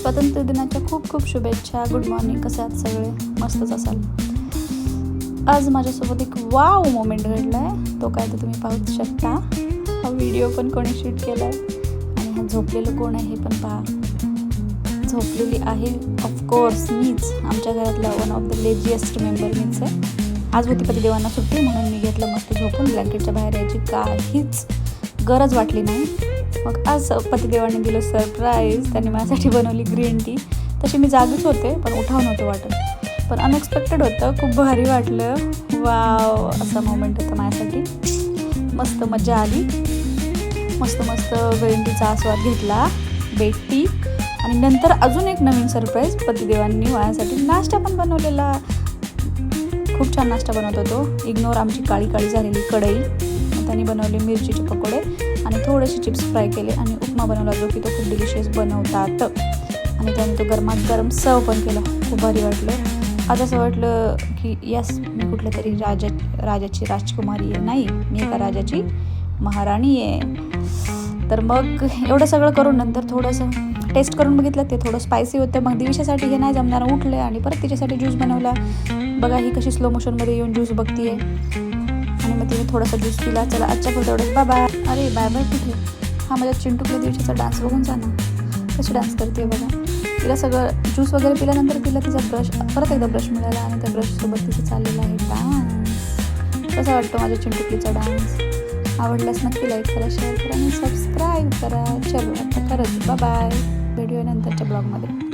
स्वातंत्र्य दिनाच्या खूप खूप शुभेच्छा. Good morning. कसे आहात सगळे? मस्तच असाल. आज माझ्यासोबत एक वाव मोमेंट घडला आहे. तो काय तर तुम्ही पाहू शकता. हा व्हिडिओ पण कोणी शूट केला आहे आणि हा झोपलेलं कोण आहे हे पण पहा. झोपलेली आहे ऑफकोर्स मीच. आमच्या घरातला one of the laziest member मीच आहे. आज होती पतिदेवांना सुट्टी म्हणून मी घेतलं मस्त झोपून. ब्लँकेटच्या बाहेर यायची काहीच गरज वाटली नाही. मग आज पतिदेवांनी दिलं सरप्राईज. त्यांनी माझ्यासाठी बनवली ग्रीन टी. तशी मी जागीच होते पण उठाव नव्हतं वाटत. पण अनएक्सपेक्टेड होतं. खूप भारी वाटलं. वाव असा मोमेंट होता माझ्यासाठी. मस्त मजा आली. मस्त ग्रीन टीचा आस्वाद घेतला. बेड टी आणि नंतर अजून एक नवीन सरप्राईज. पतिदेवांनी माझ्यासाठी नाश्ता पण बनवलेला. खूप छान नाश्ता बनवतो तो. इग्नोर आमची काळी काळी झालेली कढई. त्यांनी बनवले मिरचीचे पकोडे आणि थोडेसे चिप्स फ्राय केले आणि उपमा बनवला जो की तो खूप डिलिशियस बनवतात. आणि त्याने तो गरमागरम सर्व पण केला. खूप भारी वाटलं. आज असं वाटलं की यस मी कुठल्या तरी राजाची राजकुमारी आहे. नाही, मी एका राजाची महाराणी आहे. तर मग एवढं सगळं करून नंतर थोडंसं टेस्ट करून बघितलं. ते थोडं स्पायसी होतं. मग दिविशासाठी हे नाही जमणार उठले आणि परत तिच्यासाठी ज्यूस बनवला. बघा ही कशी स्लो मोशनमध्ये येऊन ज्यूस बघतीये आणि मग तिने थोडासा ज्यूस पिला. चला आजच्या पुरतं एवढंच. Bye bye. अरे बाय बाय कुठे? हा माझ्या चिंटूकल्या दिवशीचा डान्स बघून जा ना. कशी डान्स करते बघा. तिला सगळं ज्यूस वगैरे पिल्यानंतर तिला तिचा ब्रश परत एकदा ब्रश मिळाला आणि त्या ब्रशसोबत तिचं चाललेला आहे डान्स. कसा वाटतो माझ्या चिंटूकीचा डान्स? आवडल्यास नक्की लाईक करा, शेअर करा आणि सबस्क्राईब करा. चलो आता खरंच बाय बाय. भेटूया नंतरच्या ब्लॉगमध्ये.